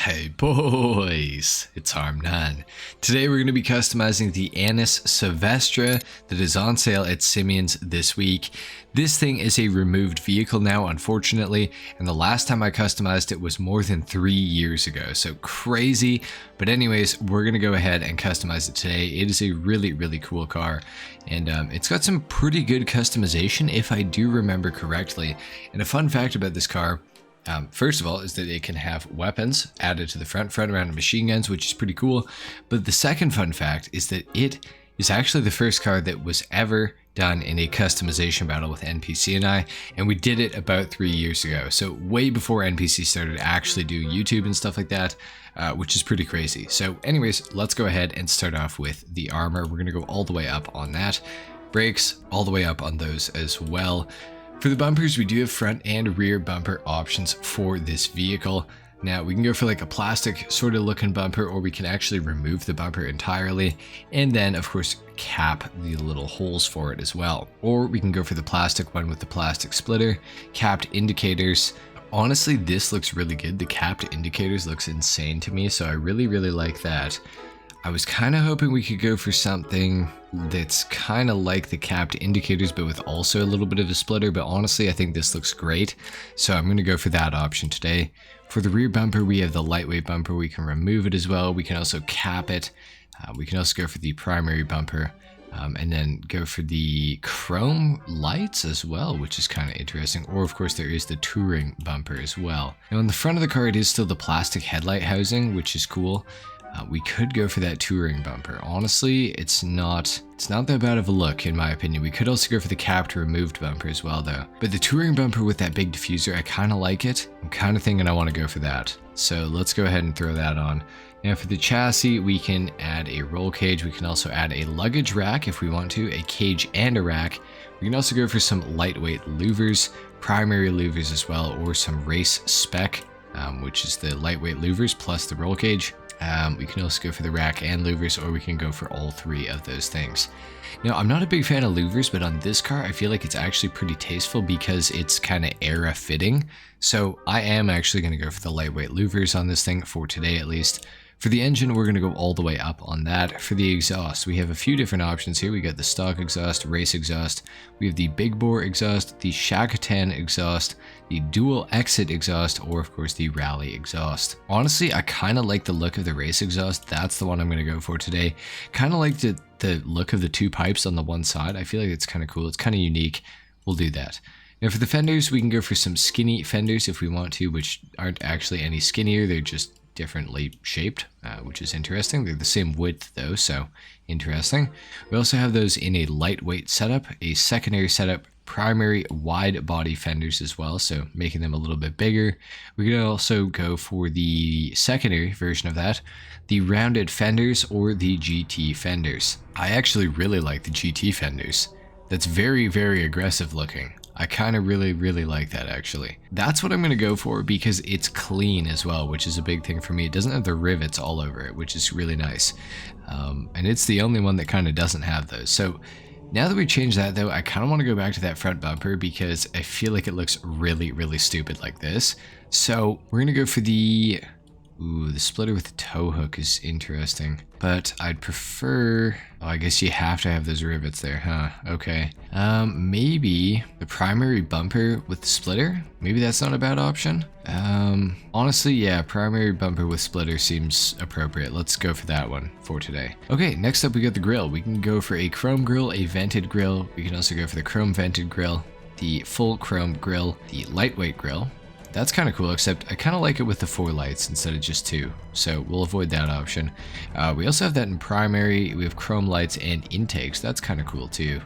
Hey boys, it's HarmNone. Today we're going to be customizing the Annis Savestra that is on sale at Simeon's this week. This thing is a removed vehicle now, unfortunately, and the last time I customized it was more than 3 years ago, so crazy. But anyways, we're going to go ahead and customize it today. It is a really cool car, and it's got some pretty good customization if I do remember correctly. And a fun fact about this car, first of all, is that it can have weapons added to the front round machine guns, which is pretty cool. But the second fun fact is that it is actually the first car that was ever done in a customization battle with NPC and we did it about 3 years ago. So way before NPC started actually doing YouTube and stuff like that, which is pretty crazy. So anyways, let's go ahead and start off with the armor. We're gonna go all the way up on that. Brakes, all the way up on those as well. For the bumpers, we do have front and rear bumper options for this vehicle. Now, we can go for like a plastic sort of looking bumper, or we can actually remove the bumper entirely, and then of course cap the little holes for it as well. Or we can go for the plastic one with the plastic splitter, capped indicators. Honestly, this looks really good. The capped indicators looks insane to me, so I really like that. I was kind of hoping we could go for something that's kind of like the capped indicators, but with also a little bit of a splitter, but honestly, I think this looks great. So I'm going to go for that option today. For the rear bumper, we have the lightweight bumper. We can remove it as well. We can also cap it. We can also go for the primary bumper, and then go for the chrome lights as well, which is kind of interesting. Or of course, there is the touring bumper as well. Now on the front of the car, it is still the plastic headlight housing, which is cool. We could go for that touring bumper. Honestly, it's not that bad of a look in my opinion. We could also go for the capped removed bumper as well though. But the touring bumper with that big diffuser, I kind of like it. I'm kind of thinking I want to go for that. So let's go ahead and throw that on. Now for the chassis, we can add a roll cage. We can also add a luggage rack if we want to, a cage and a rack. We can also go for some lightweight louvers, primary louvers as well, or some race spec, which is the lightweight louvers plus the roll cage. We can also go for the rack and louvers, or we can go for all three of those things. Now, I'm not a big fan of louvers, but on this car, I feel like it's actually pretty tasteful because it's kind of era fitting. So I am actually going to go for the lightweight louvers on this thing for today at least. For the engine, we're going to go all the way up on that. For the exhaust, we have a few different options here. We got the stock exhaust, race exhaust. We have the big bore exhaust, the Shakatan exhaust, the dual exit exhaust, or of course the rally exhaust. Honestly, I kind of like the look of the race exhaust. That's the one I'm going to go for today. Kind of like the look of the two pipes on the one side. I feel like it's kind of cool. It's kind of unique. We'll do that. Now for the fenders, we can go for some skinny fenders if we want to, which aren't actually any skinnier. They're just differently shaped, which is interesting. They're the same width though, so interesting. We also have those in a lightweight setup, a secondary setup, primary wide body fenders as well, so making them a little bit bigger. We could also go for the secondary version of that, the rounded fenders or the GT fenders. I actually really like the GT fenders. That's very aggressive looking. I kind of really like that actually. That's what I'm going to go for because it's clean as well, which is a big thing for me. It doesn't have the rivets all over it, which is really nice. And it's the only one that kind of doesn't have those. So now that we changed that though, I kind of want to go back to that front bumper because I feel like it looks really stupid like this. So we're going to go for the... Ooh, the splitter with the tow hook is interesting, but I'd prefer... Oh, I guess you have to have those rivets there, huh? Okay. Maybe the primary bumper with the splitter? Maybe that's not a bad option. Honestly, yeah, primary bumper with splitter seems appropriate. Let's go for that one for today. Okay, next up we got the grill. We can go for a chrome grill, a vented grill. We can also go for the chrome vented grill, the full chrome grill, the lightweight grill. That's kind of cool, except I kind of like it with the 4 lights instead of just 2, so we'll avoid that option. We also have that in primary. We have chrome lights and intakes. That's kind of cool too.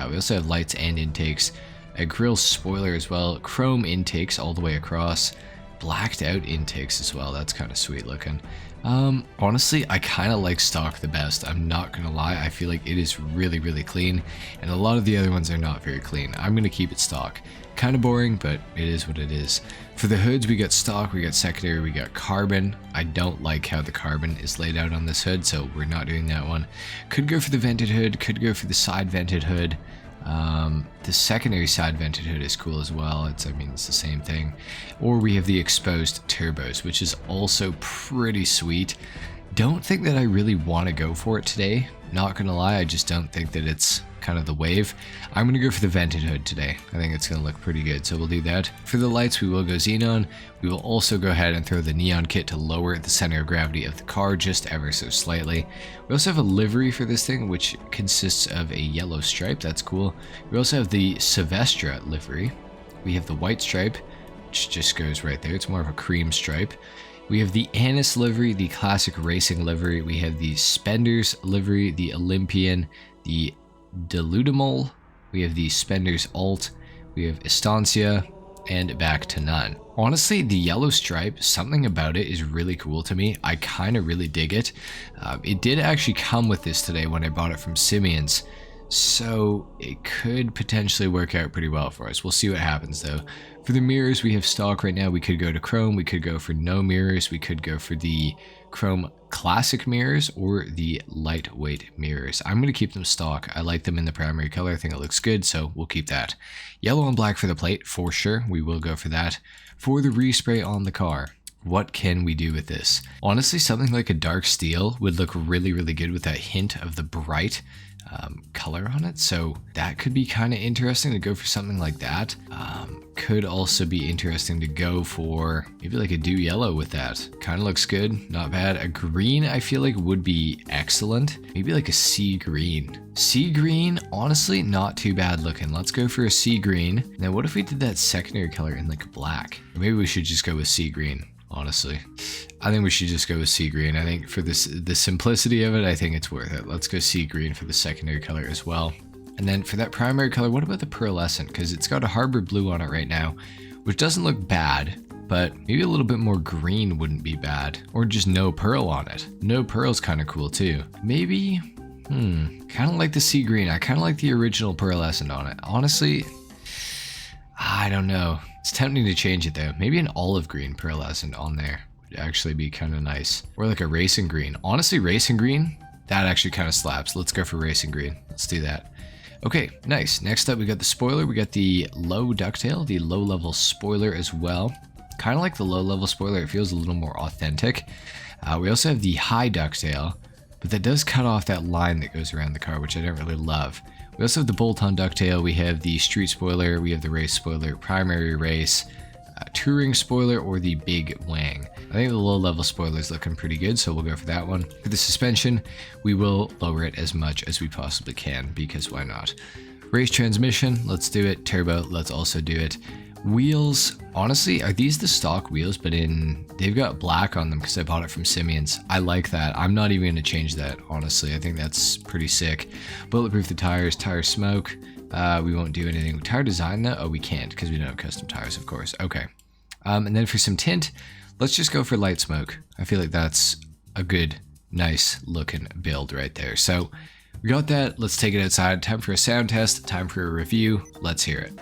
We also have lights and intakes, a grill spoiler as well, chrome intakes all the way across, blacked out intakes as well. That's kind of sweet looking. Honestly, I kind of like stock the best. I'm not gonna lie. I feel like it is really clean, and a lot of the other ones are not very clean. I'm gonna keep it stock. Kind of boring, but it is what it is. For the hoods, we got stock, we got secondary, we got carbon. I don't like how the carbon is laid out on this hood, so we're not doing that one. Could go for the vented hood, could go for the side vented hood. The secondary side vented hood is cool as well. I mean, it's the same thing. Or we have the exposed turbos, which is also pretty sweet. Don't think that I really want to go for it today. Not gonna lie, I just don't think that it's kind of the wave. I'm gonna go for the vented hood today. I think it's gonna look pretty good, so we'll do that. For the lights, we will go xenon. We will also go ahead and throw the neon kit to lower the center of gravity of the car just ever so slightly. We also have a livery for this thing, which consists of a yellow stripe. That's cool. We also have the Savestra livery. We have the white stripe, which just goes right there. It's more of a cream stripe. We have the Annis livery, the classic racing livery. We have the Spenders livery, the Olympian, the Deludamol. We have the Spenders Alt. We have Estancia, and back to none. Honestly, the yellow stripe, something about it is really cool to me. I kind of really dig it. It did actually come with this today when I bought it from Simeon's, so it could potentially work out pretty well for us. We'll see what happens though. For the mirrors, we have stock right now. We could go to chrome, we could go for no mirrors, we could go for the chrome classic mirrors or the lightweight mirrors. I'm going to keep them stock. I like them in the primary color. I think it looks good, so we'll keep that. Yellow and black for the plate, for sure. We will go for that. For the respray on the car, what can we do with this? Honestly, something like a dark steel would look really, really good with that hint of the bright color on it, so that could be kind of interesting to go for something like that. Could also be interesting to go for maybe like a dew yellow with that. Kind of looks good, not bad. A green I feel like would be excellent. Maybe like a sea green. Sea green, honestly, not too bad looking. Let's go for a sea green. Now what if we did that secondary color in like black? Or maybe we should just go with sea green. Honestly, I think we should just go with sea green. I think for the simplicity of it, I think it's worth it. Let's go sea green for the secondary color as well. And then for that primary color, what about the pearlescent? Because it's got a harbor blue on it right now, which doesn't look bad, but maybe a little bit more green wouldn't be bad. Or just no pearl on it. No pearl's kind of cool too. Maybe, kind of like the sea green. I kind of like the original pearlescent on it. Honestly, I don't know. It's tempting to change it though. Maybe an olive green pearlescent on there would actually be kind of nice. Or like a racing green. Honestly, racing green, that actually kind of slaps. Let's go for racing green. Let's do that. Okay, nice. Next up, we got the spoiler. We got the low ducktail, the low level spoiler as well. Kind of like the low level spoiler. It feels a little more authentic. We also have the high ducktail, but that does cut off that line that goes around the car, which I don't really love. We also have the bolt-on ducktail, we have the street spoiler, we have the race spoiler, primary race, touring spoiler, or the big wang. I think the low-level spoiler is looking pretty good, so we'll go for that one. For the suspension, we will lower it as much as we possibly can, because why not? Race transmission, let's do it. Turbo, let's also do it. Wheels, honestly, are these the stock wheels, but they've got black on them because I bought it from Simeon's. I like that. I'm not even going to change that, honestly. I think that's pretty sick. Bulletproof the tires, tire smoke. We won't do anything. Tire design though? Oh, we can't because we don't have custom tires, of course. Okay. And then for some tint, let's just go for light smoke. I feel like that's a good, nice looking build right there. So we got that. Let's take it outside. Time for a sound test. Time for a review. Let's hear it.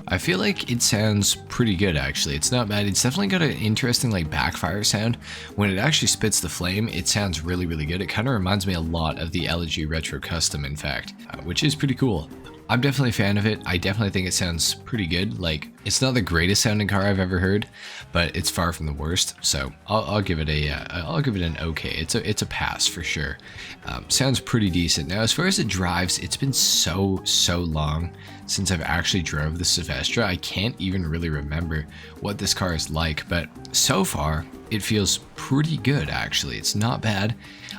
I feel like it sounds pretty good actually. It's not bad. It's definitely got an interesting like backfire sound. When it actually spits the flame, it sounds really, really good. It kind of reminds me a lot of the LG Retro Custom, in fact, which is pretty cool. I'm definitely a fan of it. I definitely think it sounds pretty good. Like, it's not the greatest sounding car I've ever heard, but it's far from the worst. So I'll give it an okay. It's a pass for sure. Sounds pretty decent. Now, as far as it drives, it's been so long since I've actually drove the Savestra. I can't even really remember what this car is like, but so far it feels pretty good actually. It's not bad.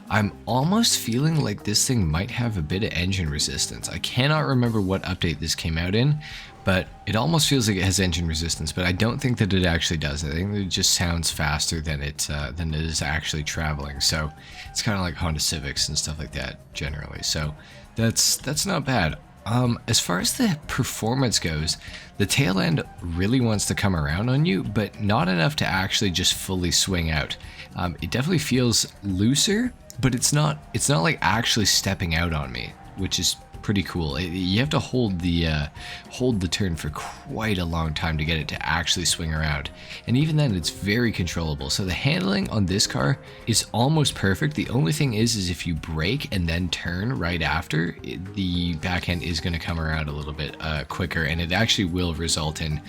I'm almost feeling like this thing might have a bit of engine resistance. I cannot remember what update this came out in, but it almost feels like it has engine resistance, but I don't think that it actually does. I think that it just sounds faster than it is actually traveling. So it's kind of like Honda Civics and stuff like that generally. So that's not bad. As far as the performance goes, the tail end really wants to come around on you, but not enough to actually just fully swing out. It definitely feels looser, but it's not like actually stepping out on me, which is pretty cool. You have to hold the turn for quite a long time to get it to actually swing around, and even then it's very controllable. So the handling on this car is almost perfect. The only thing is if you brake and then turn right after, the back end is going to come around a little bit quicker, and it actually will result in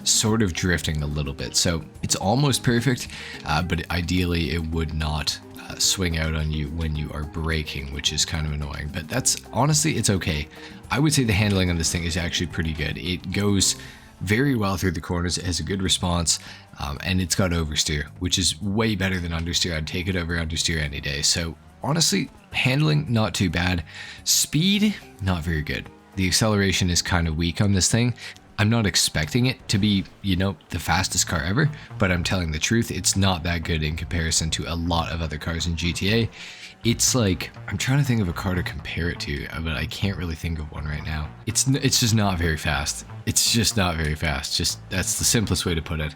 sort of drifting a little bit. So it's almost perfect, but ideally it would not swing out on you when you are braking, which is kind of annoying, but that's honestly, it's okay. I would say the handling on this thing is actually pretty good. It goes very well through the corners, it has a good response, and it's got oversteer, which is way better than understeer. I'd take it over understeer any day. So honestly, handling not too bad. Speed, not very good. The acceleration is kind of weak on this thing. I'm not expecting it to be, you know, the fastest car ever, but I'm telling the truth, it's not that good in comparison to a lot of other cars in GTA. It's like, I'm trying to think of a car to compare it to, but I can't really think of one right now. It's just not very fast. It's just not very fast. Just, that's the simplest way to put it.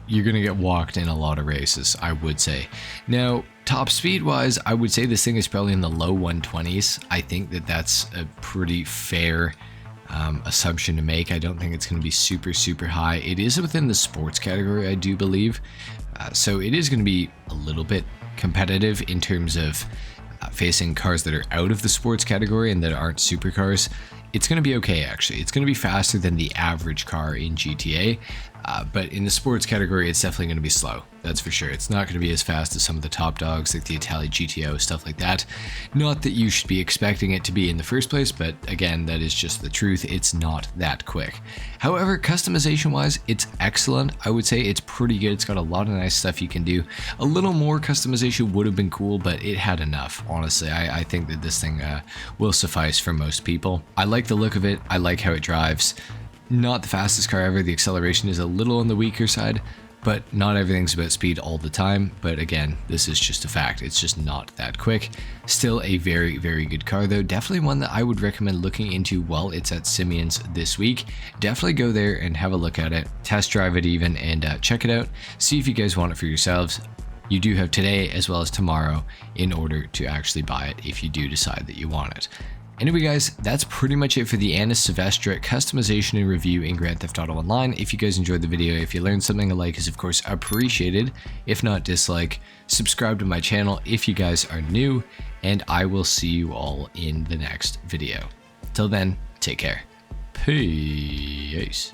You're gonna get walked in a lot of races, I would say. Now, top speed wise, I would say this thing is probably in the low 120s. I think that that's a pretty fair assumption to make. I don't think it's going to be super high. It is within the sports category, I do believe, so it is going to be a little bit competitive in terms of facing cars that are out of the sports category and that aren't supercars. It's going to be okay, actually. It's going to be faster than the average car in GTA, but in the sports category, it's definitely going to be slow. That's for sure. It's not going to be as fast as some of the top dogs like the Italian GTO, stuff like that. Not that you should be expecting it to be in the first place, but again, that is just the truth. It's not that quick. However, customization-wise, it's excellent. I would say it's pretty good. It's got a lot of nice stuff you can do. A little more customization would have been cool, but it had enough. Honestly, I think that this thing will suffice for most people. I like the look of it. I like how it drives. Not the fastest car ever. The acceleration is a little on the weaker side, but not everything's about speed all the time. But again, this is just a fact. It's just not that quick. Still a very good car though. Definitely one that I would recommend looking into while it's at Simeon's this week. Definitely go there and have a look at it, test drive it even, and check it out. See if you guys want it for yourselves. You do have today as well as tomorrow in order to actually buy it if you do decide that you want it. Anyway guys, that's pretty much it for the Annis Savestra customization and review in Grand Theft Auto Online. If you guys enjoyed the video, if you learned something, a like is of course appreciated. If not, dislike. Subscribe to my channel if you guys are new, and I will see you all in the next video. Till then, take care. Peace.